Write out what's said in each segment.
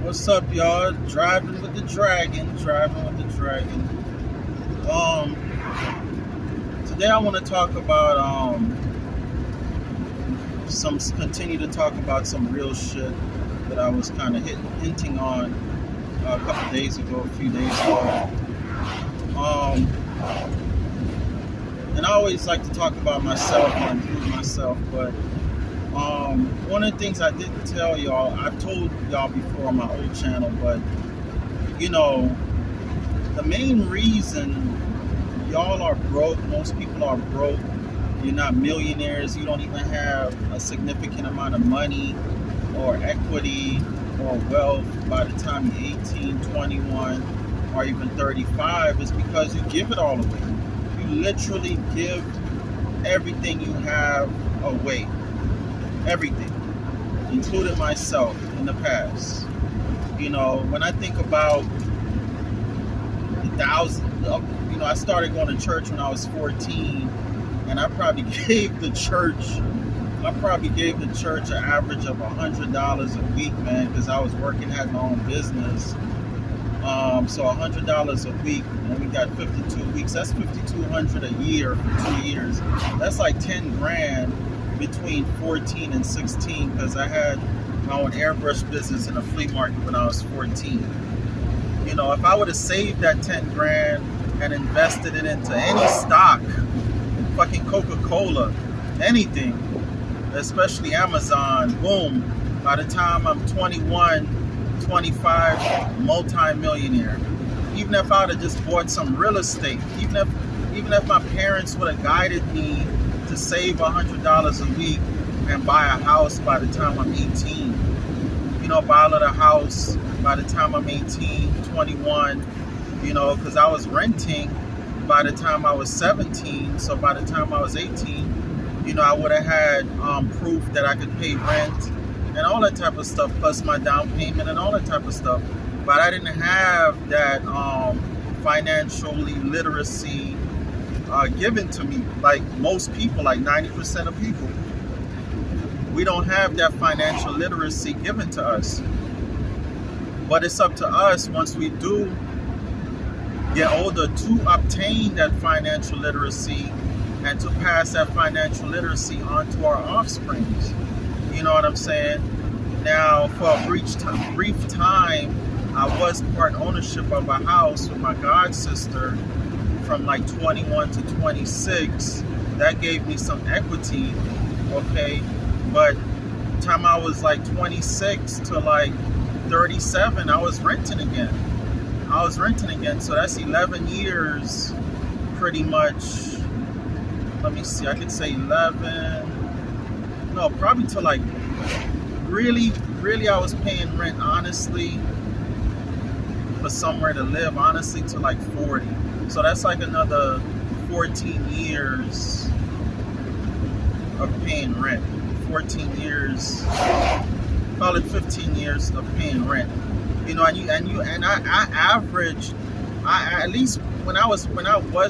What's up, y'all? Driving with the dragon. Um, Today I want to talk about continue to talk about some real shit that I was kind of hinting on a couple days ago, a few days ago. Um, and I always like to talk about myself and include myself, but one of the things I didn't tell y'all, I've told y'all before on my old channel, but you know, the main reason y'all are broke, most people are broke, you're not millionaires, you don't even have a significant amount of money or equity or wealth by the time you're 18, 21, or even 35, is because you give it all away. You literally give everything you have away. Everything. Including myself in the past. You know, when I think about I started going to church when I was 14, and I probably gave the church an average of $100 a week, man, because I was working, had my own business. So $100 a week, and we got 52 weeks. That's $5,200 a year for 2 years. That's like 10 grand between 14 and 16, because I had my own airbrush business in a flea market when I was 14. You know, if I would have saved that 10 grand and invested it into any stock, fucking Coca-Cola, anything, especially Amazon, boom, by the time I'm 21, 25, multi-millionaire. Even if I would have just bought some real estate, even if my parents would have guided me to save $100 a week and buy a house by the time I'm 18, you know, buy a little house by the time I'm 18, 21, you know, because I was renting by the time I was 17. So by the time I was 18, you know, I would have had proof that I could pay rent and all that type of stuff, plus my down payment and all that type of stuff. But I didn't have that financial literacy given to me, like most people, like 90% of people. We don't have that financial literacy given to us. But it's up to us, once we do get older, to obtain that financial literacy and to pass that financial literacy on to our offsprings. You know what I'm saying? Now, for a brief time, I was part ownership of a house with my god sister from like 21 to 26. That gave me some equity, okay? But time I was like 26 to like 37, I was renting again. So that's 11 years, pretty much. Let me see, I could say 11. No, probably to like, really, I was paying rent, honestly, for somewhere to live, honestly, to like 40. So that's like another 14 years of paying rent. 14 years, call it 15 years of paying rent. You know, and I averaged, at least when I was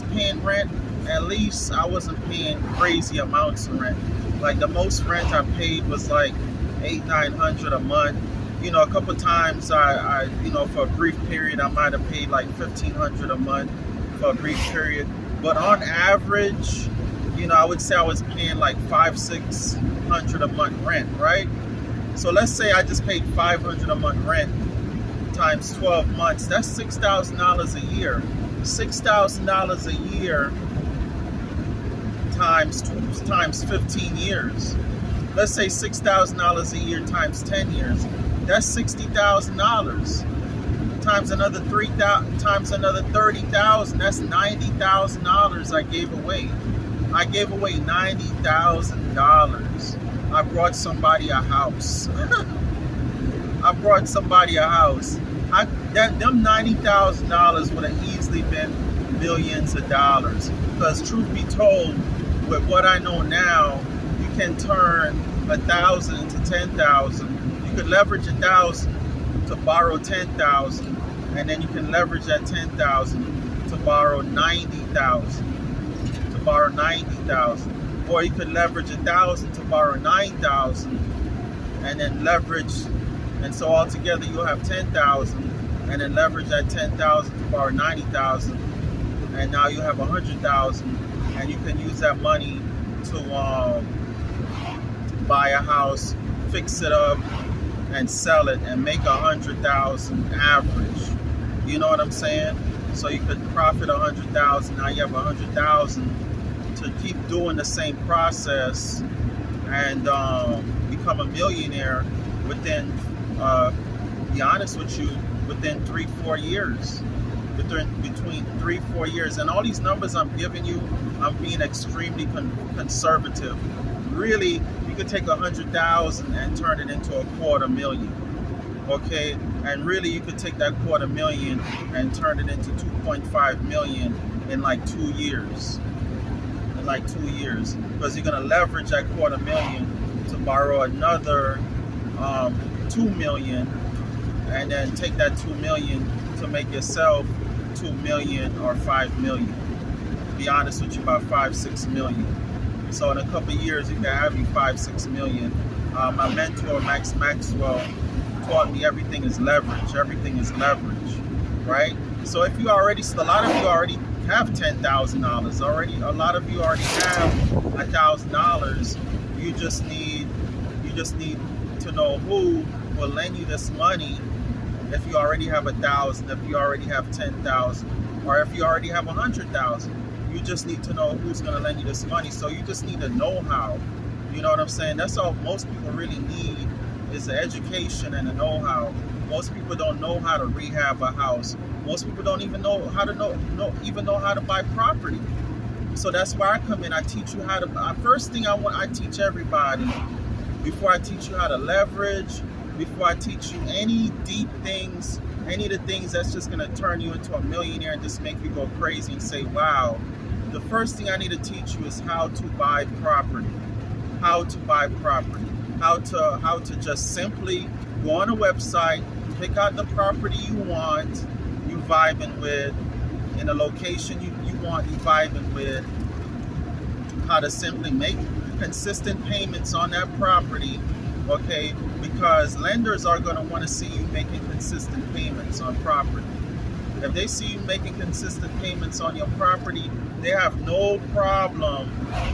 paying rent, at least I wasn't paying crazy amounts of rent. Like the most rent I paid was like $800-900 a month. You know, a couple times I you know, for a brief period I might have paid like $1,500 a month for a brief period. But on average, you know, I would say I was paying like $500-600 a month rent, right? So let's say I just paid $500 a month rent times 12 months. That's $6,000 a year. $6,000 a year times 15 years. Let's say $6,000 a year times 10 years. That's $60,000 times another 3,000 times another 30,000. That's $90,000 I gave away. I gave away $90,000. I brought somebody a house. Them $90,000 would have easily been millions of dollars. Because truth be told, with what I know now, you can turn 1,000 into 10,000. You could leverage 1,000 to borrow 10,000, and then you can leverage that 10,000 to borrow 90,000. Or you could leverage 1,000 to borrow 9,000, and then leverage And so altogether you'll have 10,000, and then leverage that 10,000 to borrow 90,000, and now you have 100,000, and you can use that money to buy a house, fix it up, and sell it, and make 100,000 average. You know what I'm saying? So you could profit 100,000. Now you have 100,000 to keep doing the same process and become a millionaire within, be honest with you, within 3-4 years. Between 3-4 years. And all these numbers I'm giving you, I'm being extremely conservative. Really, you could take 100,000 and turn it into a $250,000. Okay, and really you could take that $250,000 and turn it into $2.5 million in like 2 years. In like 2 years, because you're gonna leverage that $250,000 to borrow another $2 million, and then take that $2 million to make yourself $2 million or $5 million. To be honest with you, about $5-6 million. So in a couple of years, you can have you $5-6 million. My mentor Max Maxwell taught me everything is leverage. Everything is leverage, right? So if you already, a lot of you already have $10,000 already. A lot of you already have $1,000. You just need to know who will lend you this money. If you already have 1,000, if you already have 10,000, or if you already have 100,000, you just need to know who's going to lend you this money. So you just need a know-how. You know what I'm saying? That's all most people really need, is the education and the know-how. Most people don't know how to rehab a house. Most people don't even know how to know how to buy property. So that's where I come in. I teach you how to. First thing I teach everybody, before I teach you how to leverage, before I teach you any deep things, any of the things that's just going to turn you into a millionaire and just make you go crazy and say, wow, the first thing I need to teach you is how to buy property. How to buy property. How to just simply go on a website, pick out the property you want, you vibing with, in a location you want, you vibing with, how to simply make consistent payments on that property, okay? Because lenders are going to want to see you making consistent payments on property. If they see you making consistent payments on your property, they have no problem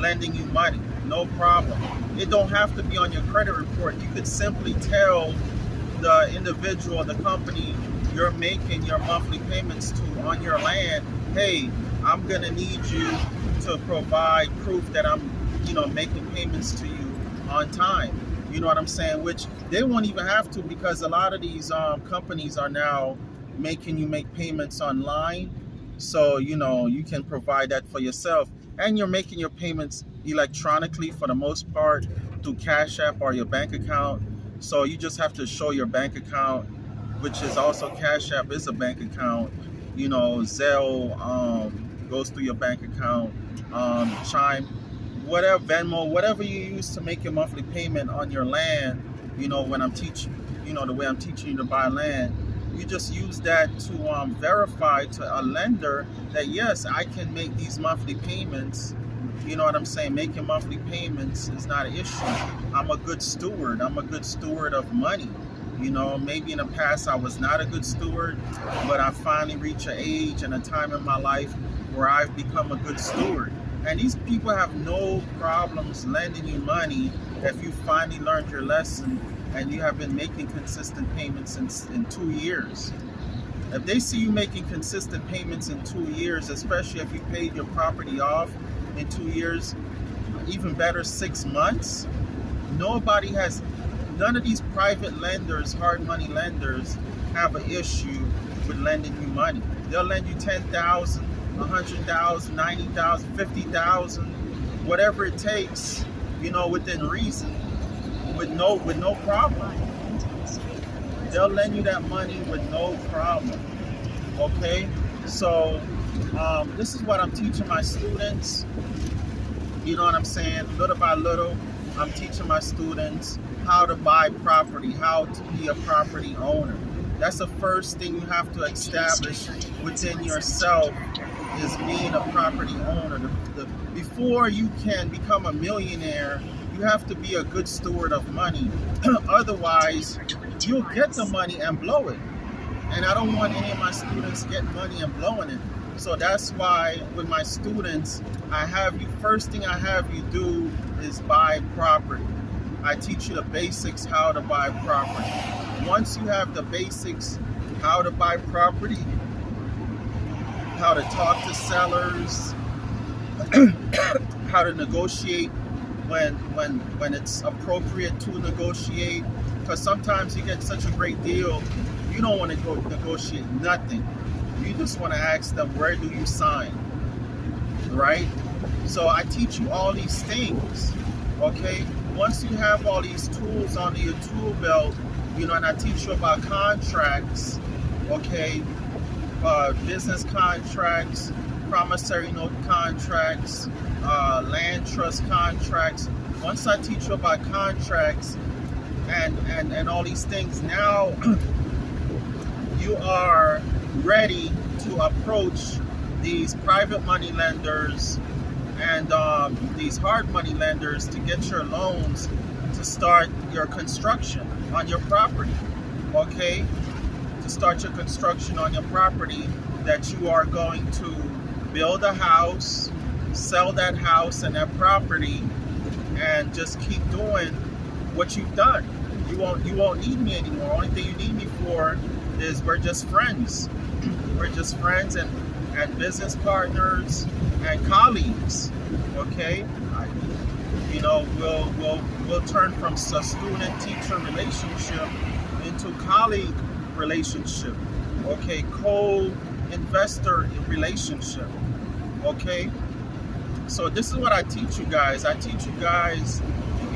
lending you money. No problem. It don't have to be on your credit report. You could simply tell the individual, the company you're making your monthly payments to on your land, hey, I'm going to need you to provide proof that I'm, making payments to you on time. You know what I'm saying? Which they won't even have to, because a lot of these companies are now making you make payments online. So, you can provide that for yourself. And you're making your payments electronically for the most part through Cash App or your bank account. So you just have to show your bank account, which is also Cash App is a bank account. Zelle goes through your bank account. Chime, whatever, Venmo, whatever you use to make your monthly payment on your land. When I'm teaching, the way I'm teaching you to buy land, you just use that to verify to a lender that, yes, I can make these monthly payments. You know what I'm saying? Making monthly payments is not an issue. I'm a good steward. I'm a good steward of money. Maybe in the past I was not a good steward, but I finally reached an age and a time in my life where I've become a good steward. And these people have no problems lending you money if you finally learned your lesson and you have been making consistent payments in 2 years. If they see you making consistent payments in 2 years, especially if you paid your property off in 2 years, even better, 6 months, none of these private lenders, hard money lenders, have an issue with lending you money. They'll lend you 10,000, 100,000, 90,000, 50,000, whatever it takes, within reason, with no problem. They'll lend you that money with no problem. Okay, so this is what I'm teaching my students. You know what I'm saying? Little by little, I'm teaching my students how to buy property, how to be a property owner. That's the first thing you have to establish within yourself, is being a property owner. Before you can become a millionaire, you have to be a good steward of money. Otherwise, you'll get the money and blow it. And I don't want any of my students getting money and blowing it. So that's why with my students, first thing I have you do is buy property. I teach you the basics how to buy property. Once you have the basics how to buy property, how to talk to sellers, how to negotiate when it's appropriate to negotiate, because sometimes you get such a great deal, you don't want to go negotiate nothing. You just want to ask them, where do you sign? Right? So I teach you all these things. Okay? Once you have all these tools under your tool belt, and I teach you about contracts, okay? Business contracts, promissory note contracts, land trust contracts. Once I teach you about contracts and all these things, now you are ready to approach these private money lenders and these hard money lenders to get your loans to start your construction on your property, okay? To start your construction on your property, that you are going to build a house, sell that house and that property, and just keep doing what you've done. You won't need me anymore. Only thing you need me for is we're just friends. We're just friends and business partners and colleagues. Okay, we'll turn from a student-teacher relationship into colleague relationship. Okay, co-investor relationship. Okay, so this is what I teach you guys. I teach you guys,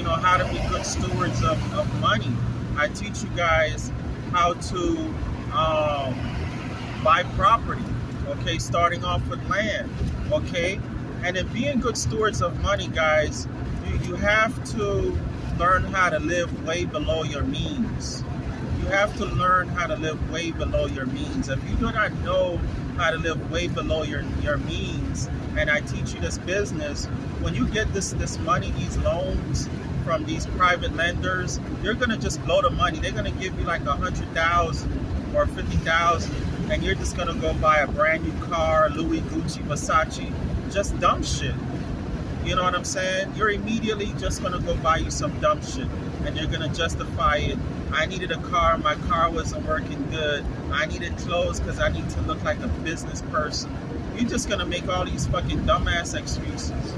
how to be good stewards of money. I teach you guys how to buy property, okay, starting off with land, okay? And in being good stewards of money, guys, you have to learn how to live way below your means. You have to learn how to live way below your means. If you do not know how to live way below your means, and I teach you this business, when you get this money, these loans from these private lenders, you're gonna just blow the money. They're gonna give you like 100,000 or 50,000, and you're just gonna go buy a brand new car, Louis, Gucci, Versace, just dumb shit. You know what I'm saying? You're immediately just gonna go buy you some dumb shit, and you're gonna justify it. I needed a car, my car wasn't working good. I needed clothes because I need to look like a business person. You're just gonna make all these fucking dumbass excuses.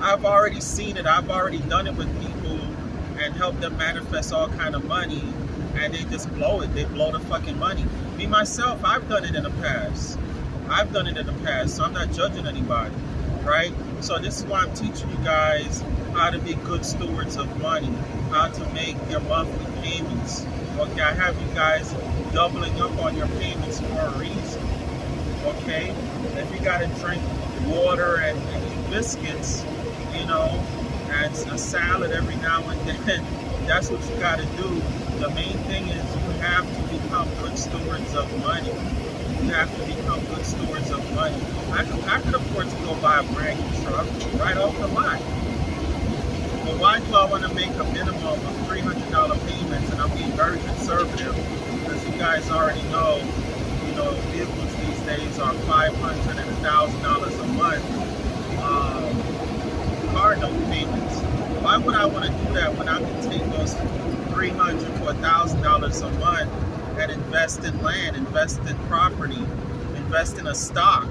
I've already seen it. I've already done it with people and helped them manifest all kind of money, and they just blow it. They blow the fucking money. Me, myself, I've done it in the past. So I'm not judging anybody, right? So this is why I'm teaching you guys how to be good stewards of money, how to make your monthly payments. Okay, I have you guys doubling up on your payments for a reason. Okay, if you gotta drink water and eat biscuits, and a salad every now and then, that's what you gotta do. The main thing is you have to become good stewards of money. You have to become good stewards of money. I could afford to go buy a brand new truck right off the lot. But why do I want to make a minimum of $300 payments? And I'm being very conservative because you guys already know, vehicles these days are $500 and $1,000 a month. Car note payments. Why would I want to do that when I can take those $300 to $1,000 a month and invest in land, invest in property, invest in a stock,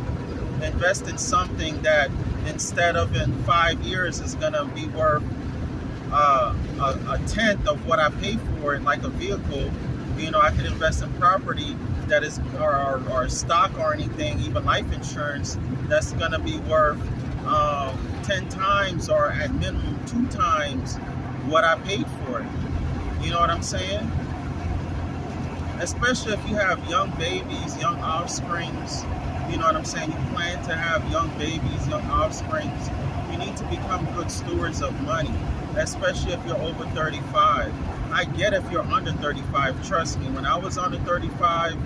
invest in something that instead of in 5 years is going to be worth a tenth of what I pay for it, like a vehicle. I could invest in property that is, or stock or anything, even life insurance, that's going to be worth 10 times or at minimum 2 times what I paid for it. You know what I'm saying? Especially if you have young babies, young offsprings. You know what I'm saying? You plan to have young babies, young offsprings. You need to become good stewards of money, especially if you're over 35. I get if you're under 35, trust me. When I was under 35,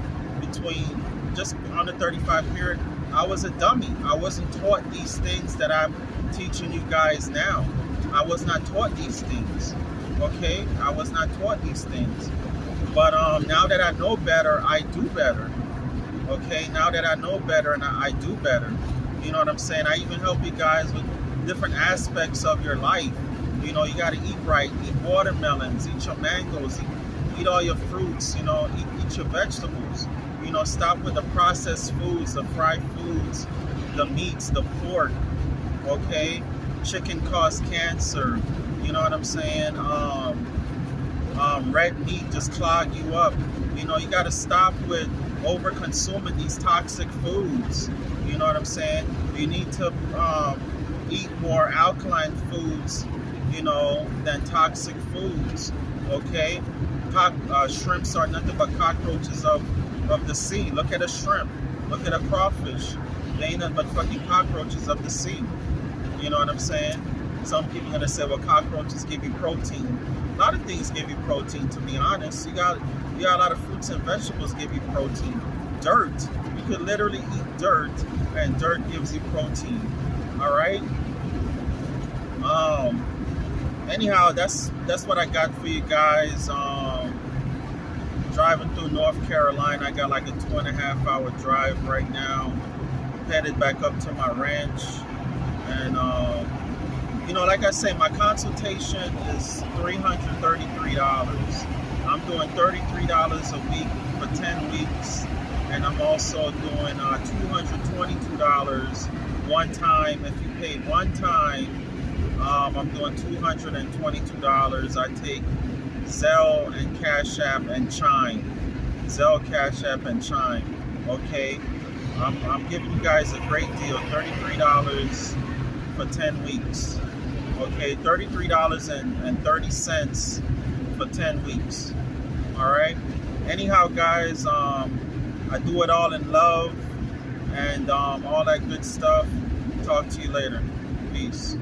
just under 35 period, I was a dummy. I wasn't taught these things that I'm teaching you guys now. I was not taught these things, okay? I was not taught these things. But now that I know better, I do better. Okay, now that I know better and I do better. You know what I'm saying? I even help you guys with different aspects of your life. You know, you got to eat right, eat watermelons, eat your mangoes, eat all your fruits, you know, eat your vegetables. You know, stop with the processed foods, the fried foods, the meats, the pork, okay? Chicken causes cancer, you know what I'm saying? Red meat just clog you up. You know, you got to stop with over consuming these toxic foods. You know what I'm saying? You need to eat more alkaline foods, you know, than toxic foods. Okay? Shrimps are nothing but cockroaches of the sea. Look at a shrimp. Look at a crawfish. They ain't nothing but fucking cockroaches of the sea. You know what I'm saying? Some people are gonna say, well, cockroaches give you protein. A lot of things give you protein, to be honest. You got a lot of fruits and vegetables give you protein. Dirt. You could literally eat dirt, and dirt gives you protein. All right. Anyhow, that's what I got for you guys. Driving through North Carolina, I got like a 2.5-hour drive right now. Headed back up to my ranch, and you know, like I say, my consultation is $333. I'm doing $33 a week for 10 weeks, and I'm also doing $222 one time. If you pay one time, I'm doing $222. I take Zelle and Cash App and Chime. Zelle, Cash App, and Chime. Okay, I'm giving you guys a great deal. $33 for 10 weeks. Okay, $33.30 for 10 weeks. All right. Anyhow, guys, I do it all in love and all that good stuff. Talk to you later. Peace.